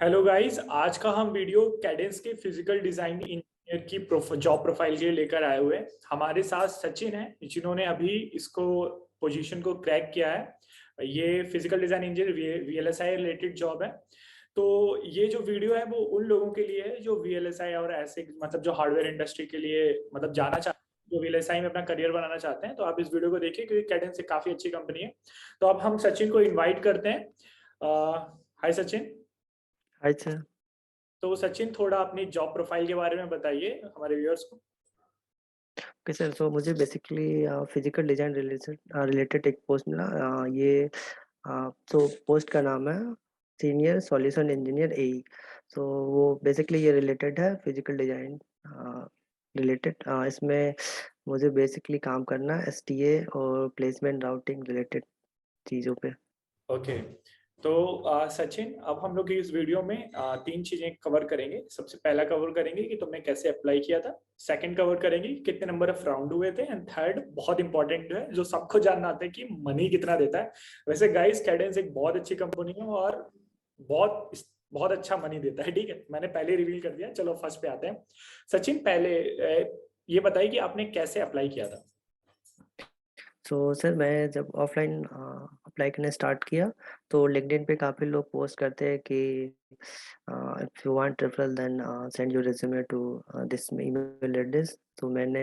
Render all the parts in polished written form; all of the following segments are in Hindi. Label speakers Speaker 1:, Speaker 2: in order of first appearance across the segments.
Speaker 1: हेलो गाइस, आज का हम वीडियो कैडेंस के फिजिकल डिजाइन इंजीनियर की जॉब प्रोफाइल के लिए लेकर आए हुए हैं। हमारे साथ सचिन है जिन्होंने अभी इसको पोजीशन को क्रैक किया है। ये physical design engineer VLSI related job है। तो ये जो वीडियो है वो उन लोगों के लिए है जो वीएलएसआई और ऐसे मतलब जो हार्डवेयर इंडस्ट्री के लिए मतलब जाना चाहते हैं, जो वीएलएसआई में अपना करियर बनाना चाहते हैं। तो आप इस वीडियो को देखिए क्योंकि कैडेंस एक काफी अच्छी कंपनी है। तो अब हम सचिन को इन्वाइट करते हैं। हाय सचिन।
Speaker 2: अच्छा।
Speaker 1: तो सचिन, थोड़ा अपनी जॉब प्रोफाइल के बारे में बताइए हमारे व्यूअर्स को।
Speaker 2: ओके सर, सो मुझे बेसिकली फिजिकल डिजाइन रिलेटेड एक पोस्ट मिला। ये तो पोस्ट का नाम है सीनियर सॉल्यूशन इंजीनियर एई। तो वो बेसिकली ये रिलेटेड है फिजिकल डिजाइन रिलेटेड। इसमें मुझे बेसिकली काम करना है एसटीए और प्लेसमेंट राउटिंग रिलेटेड चीज़ों पे।
Speaker 1: ओके। तो सचिन, अब हम लोग इस वीडियो में तीन चीजें कवर करेंगे। सबसे पहला कवर करेंगे कि तुमने कैसे अप्लाई किया था। सेकंड कवर करेंगे कि कितने नंबर ऑफ राउंड हुए थे। एंड थर्ड बहुत इंपॉर्टेंट है जो सबको जानना आता है कि मनी कितना देता है। वैसे गाइस, कैडेंस एक बहुत अच्छी कंपनी है और बहुत बहुत अच्छा मनी देता है। ठीक है, मैंने पहले रिवील कर दिया। चलो फर्स्ट पे आते हैं। सचिन, पहले ये बताइए कि आपने कैसे अप्लाई किया था।
Speaker 2: सो सर, मैं जब ऑफलाइन अप्लाई करने स्टार्ट किया तो लिंक्डइन पे काफ़ी लोग पोस्ट करते हैं कि if you want referral then send your resume to this email address. तो मैंने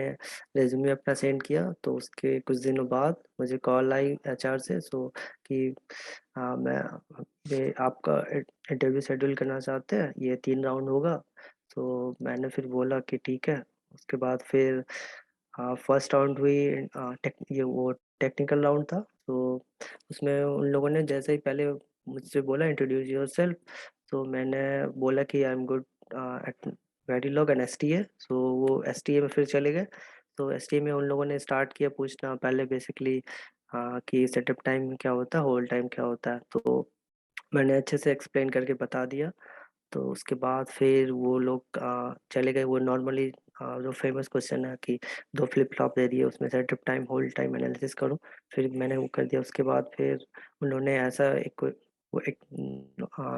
Speaker 2: रिज्यूमे अपना सेंड किया तो उसके कुछ दिनों बाद मुझे कॉल आई एचआर से। सो कि मैं ये आपका इंटरव्यू शेड्यूल करना चाहते हैं, ये 3 राउंड होगा। तो मैंने फिर बोला कि ठीक है। उसके बाद फिर फर्स्ट राउंड हुई। ये वो टेक्निकल राउंड था। तो उसमें उन लोगों ने जैसे ही पहले मुझसे बोला इंट्रोड्यूस योरसेल्फ। तो मैंने बोला कि I am good at Verilog and STA. So वो एसटीए में फिर चले गए। तो एसटीए में उन लोगों ने स्टार्ट किया पूछना पहले बेसिकली कि सेटअप टाइम क्या होता है, होल्ड टाइम क्या होता है। तो मैंने अच्छे से एक्सप्लेन करके बता दिया। तो उसके बाद फिर वो लोग चले गए। वो नॉर्मली जो फेमस क्वेश्चन है कि 2 फ्लिप फ्लॉप दे दिए, उसमें setup time hold time analysis करो। फिर मैंने वो कर दिया। उसके बाद फिर उन्होंने ऐसा एक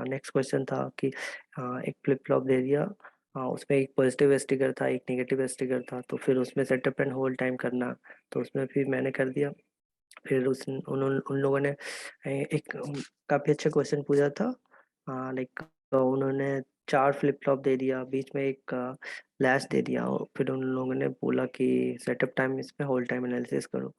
Speaker 2: नेक्स्ट क्वेश्चन था कि एक फ्लिप फ्लॉप दे दिया। उसमें एक पॉजिटिव स्टिकर था, एक नेगेटिव स्टिकर था। तो फिर उसमें सेटअप एंड होल्ड टाइम करना। तो उसमें फिर मैंने कर दिया। फिर उन लोगों ने एक काफ़ी अच्छा क्वेश्चन पूछा था। लाइक उन्होंने 4 फ्लिप फ्लॉप दे दिया, बीच में एक लैच दे दिया और फिर उन लोगों ने बोला कि सेटअप टाइम इसमें होल्ड टाइम एनालिसिस करो।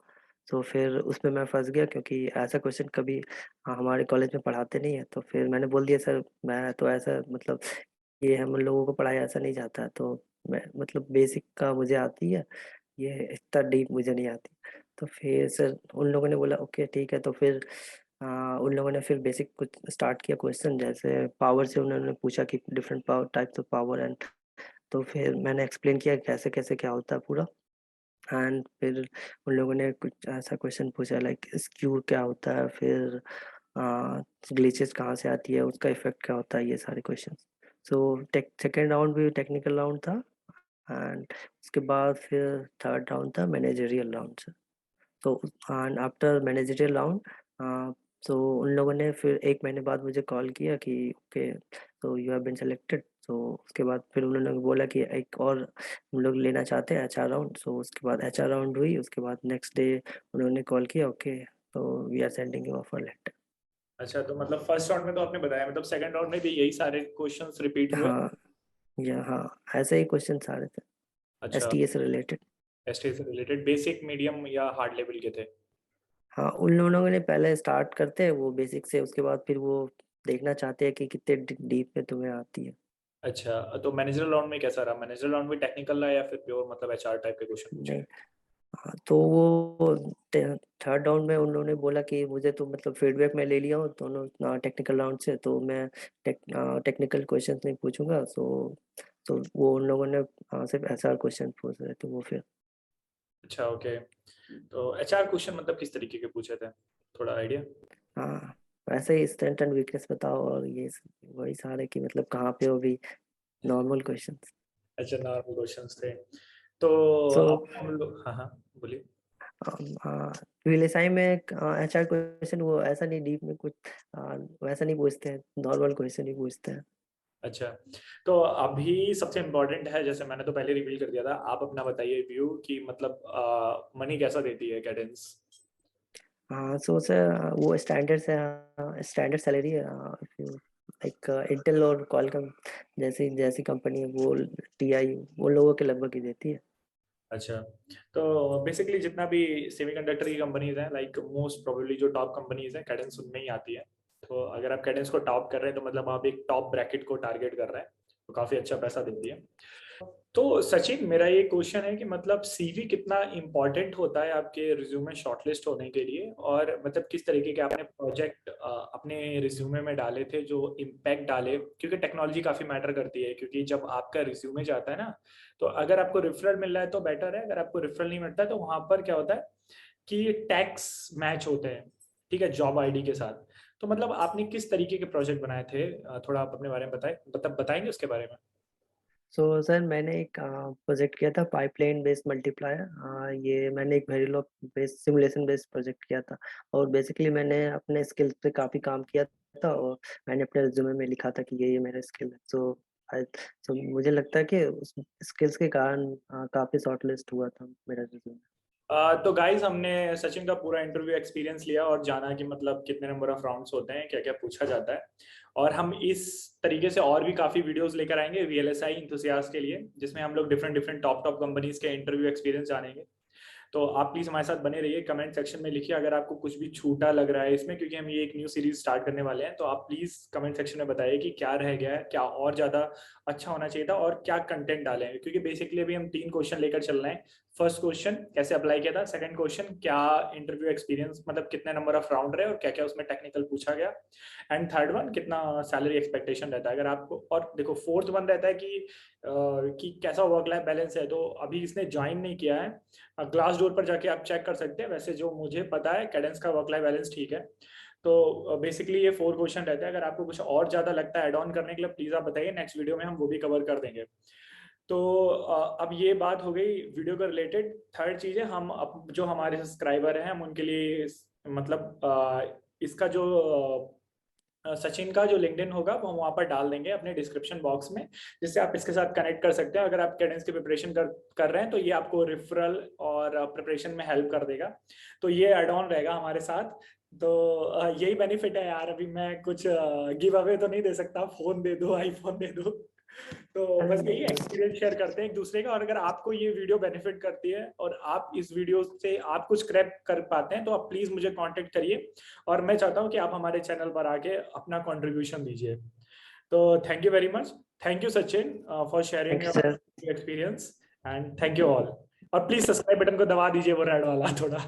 Speaker 2: तो फिर उसमें मैं फंस गया क्योंकि ऐसा क्वेश्चन कभी हमारे कॉलेज में पढ़ाते नहीं है। तो फिर मैंने बोल दिया सर, मैं तो ऐसा मतलब ये हम लोगों को पढ़ाया ऐसा नहीं जाता है। तो मैं मतलब बेसिक का मुझे आती है, ये इतना डीप मुझे नहीं आती। तो फिर सर उन लोगों ने बोला ओके ठीक है। तो फिर उन लोगों ने फिर बेसिक कुछ स्टार्ट किया क्वेश्चन, जैसे पावर से उन्होंने पूछा कि different power types of power and. तो फिर मैंने एक्सप्लेन किया कैसे कैसे क्या होता है पूरा। एंड फिर उन लोगों ने कुछ ऐसा क्वेश्चन पूछा लाइक स्क्यू क्या होता है, फिर ग्लिचेस कहाँ से आती है, उसका इफेक्ट क्या होता है, ये सारे क्वेश्चन। सो सेकेंड राउंड भी टेक्निकल राउंड था। एंड उसके बाद फिर थर्ड राउंड था मैनेजरियल राउंड से। तो एंड आफ्टर मैनेजरियल राउंड तो उन लोगों ने फिर 1 महीने बाद मुझे कॉल किया कि ओके तो यू हैव बीन सेलेक्टेड। तो उसके बाद फिर उन्होंने बोला कि एक और हम लोग लेना चाहते हैं एचआर राउंड। सो उसके बाद एचआर राउंड हुई। उसके बाद नेक्स्ट डे उन्होंने कॉल किया ओके तो we are sending you offer letter.
Speaker 1: अच्छा, तो मतलब फर्स्ट राउंड में तो आपने बताया, मतलब सेकंड राउंड में भी यही सारे क्वेश्चंस रिपीट हुए।
Speaker 2: हाँ, या हाँ, ऐसे ही क्वेश्चन सारे थे
Speaker 1: अच्छा।
Speaker 2: एसटीए से रिलेटेड।
Speaker 1: एसटी से रिलेटेड बेसिक, मीडियम या हार्ड लेवल के थे।
Speaker 2: हाँ, उन लोगों ने पहले स्टार्ट करते हैं वो बेसिक से, उसके बाद फिर वो देखना चाहते हैं कि कितने डीप में तुम्हें आती है।
Speaker 1: अच्छा, तो मैनेजरल राउंड में कैसा रहा? मैनेजरल राउंड में टेक्निकल रहा या फिर प्योर मतलब एचआर टाइप के क्वेश्चन पूछे
Speaker 2: नहीं।
Speaker 1: गए?
Speaker 2: हाँ, तो वो थर्ड राउंड में उन्होंने बोला कि मुझे तो मतलब फीडबैक मैं ले लिया हूँ दोनों टेक्निकल राउंड से। तो मैं टेक्निकल क्वेश्चंस नहीं पूछूंगा। तो वो उन लोगों ने सिर्फ ऐसा क्वेश्चन पूछ रहे थे वो फिर।
Speaker 1: अच्छा, ओके। तो एचआर क्वेश्चन मतलब किस तरीके के पूछे थे, थोड़ा आइडिया?
Speaker 2: हाँ, वैसे ही स्ट्रेंथ एंड वीकनेस बताओ और ये वही सारे कि मतलब कहाँ पे हो भी, नॉर्मल क्वेश्चन।
Speaker 1: अच्छा, नॉर्मल क्वेश्चंस थे। तो
Speaker 2: सो
Speaker 1: अब हम लोग, हाँ हाँ, बोलिए।
Speaker 2: वीएलएसआई में एचआर क्वेश्चन वो ऐसा नहीं डीप में कुछ वैसा नहीं पूछते हैं, नॉर्मल क्वेश्चन ही पूछते हैं।
Speaker 1: अच्छा, तो अभी सबसे इम्पोर्टेंट है, जैसे मैंने तो पहले रिवील कर दिया था, आप अपना बताइए व्यू कि मतलब मनी कैसा देती है कैडेंस।
Speaker 2: हाँ, सो सर वो स्टैंडर्ड से स्टैंडर्ड सैलरी लाइक इंटेल और क्वालकॉम जैसी जैसी कंपनी है वो टीआई वो लोगों के लगभग ही देती है।
Speaker 1: अच्छा, तो बेसिकली जितना भी सेमीकंडक्टर की कंपनीज हैं, लाइक मोस्ट प्रोबेबली जो टॉप कंपनीज हैं कैडेंस उनमें ही आती है। तो अगर आप कैडेंस को टॉप कर रहे हैं तो मतलब आप एक टॉप ब्रैकेट को टारगेट कर रहे हैं, तो काफी अच्छा पैसा देती है। तो सचिन, मेरा ये क्वेश्चन है कि मतलब सीवी कितना इम्पोर्टेंट होता है आपके रिज्यूमे शॉर्टलिस्ट होने के लिए, और मतलब किस तरीके के आपने प्रोजेक्ट अपने रिज्यूमे में डाले थे जो इम्पैक्ट डाले, क्योंकि टेक्नोलॉजी काफी मैटर करती है। क्योंकि जब आपका रिज्यूमे जाता है ना, तो अगर आपको रेफरल मिल रहा है तो बेटर है, अगर आपको रेफरल नहीं मिलता है तो वहां पर क्या होता है कि टैक्स मैच होते हैं, ठीक है, जॉब आईडी के साथ। तो मतलब आपने किस तरीके के प्रोजेक्ट बनाए थे, थोड़ा आप अपने बारे में बताएंगे उसके बारे में।
Speaker 2: सो सर मैंने एक प्रोजेक्ट किया था पाइपलाइन बेस्ड मल्टीप्लायर। ये मैंने एक Verilog based simulation based project किया था। और बेसिकली मैंने अपने स्किल्स पे काफ़ी काम किया था और मैंने अपने रिज्यूमे में लिखा था कि ये मेरा स्किल है। सो मुझे लगता है कि उस स्किल्स के कारण काफ़ी शॉर्टलिस्ट हुआ था मेरा रिज्यूमे।
Speaker 1: तो गाइज, हमने सचिन का पूरा इंटरव्यू एक्सपीरियंस लिया और जाना कि मतलब कितने नंबर ऑफ राउंड्स होते हैं, क्या क्या पूछा जाता है। और हम इस तरीके से और भी काफी वीडियोस लेकर आएंगे वीएलएसआई इंथुसियास्ट के लिए, जिसमें हम लोग different different top top companies के इंटरव्यू एक्सपीरियंस जानेंगे। तो आप प्लीज हमारे साथ बने रहिए, कमेंट सेक्शन में लिखिए अगर आपको कुछ भी छूटा लग रहा है इसमें, क्योंकि हम ये एक न्यू सीरीज स्टार्ट करने वाले हैं। तो आप प्लीज कमेंट सेक्शन में बताइए कि क्या रह गया है, क्या और ज्यादा अच्छा होना चाहिए था, और क्या कंटेंट डाले हैं। क्योंकि बेसिकली अभी हम 3 क्वेश्चन लेकर चल रहे हैं। फर्स्ट क्वेश्चन कैसे अप्लाई किया था, सेकंड क्वेश्चन क्या इंटरव्यू एक्सपीरियंस, मतलब कितने नंबर ऑफ राउंड रहे और क्या क्या उसमें टेक्निकल पूछा गया, एंड थर्ड वन कितना सैलरी एक्सपेक्टेशन रहता है अगर आपको। और देखो फोर्थ वन रहता है कि कैसा वर्क लाइफ बैलेंस है। तो अभी इसने ज्वाइन नहीं किया है, ग्लास डोर पर जाके आप चेक कर सकते हैं। वैसे जो मुझे पता है कैडेंस का वर्क लाइफ बैलेंस ठीक है। तो बेसिकली ये 4 क्वेश्चन रहते हैं। अगर आपको कुछ और ज्यादा लगता है ऐड ऑन करने के लिए, प्लीज आप बताइए, नेक्स्ट वीडियो में हम वो भी कवर कर देंगे। तो अब ये बात हो गई वीडियो का रिलेटेड। थर्ड चीज है, जो हमारे सब्सक्राइबर हैं हम उनके लिए मतलब इसका जो सचिन का जो लिंक्डइन होगा वो हम वहाँ पर डाल देंगे अपने डिस्क्रिप्शन बॉक्स में, जिससे आप इसके साथ कनेक्ट कर सकते हैं। अगर आप कैडेंस की प्रिपरेशन कर रहे हैं तो ये आपको रेफरल और प्रिपरेशन में हेल्प कर देगा। तो ये एड ऑन रहेगा हमारे साथ। तो यही बेनिफिट है यार। अभी मैं कुछ गिव अवे तो नहीं दे सकता, फोन दे दो, आईफोन दे दो। तो बस यही एक्सपीरियंस शेयर करते हैं एक दूसरे का। और अगर आपको ये वीडियो बेनिफिट करती है और आप इस वीडियो से आप कुछ क्रैप कर पाते हैं, तो आप प्लीज मुझे कांटेक्ट करिए। और मैं चाहता हूं कि आप हमारे चैनल पर आके अपना कंट्रीब्यूशन दीजिए। तो thank you very much. Thank you Sachin for sharing
Speaker 2: thank you
Speaker 1: your
Speaker 2: sir.
Speaker 1: Experience, and thank you all. और प्लीज सब्सक्राइब बटन को दबा दीजिए, वो रेड वाला थोड़ा।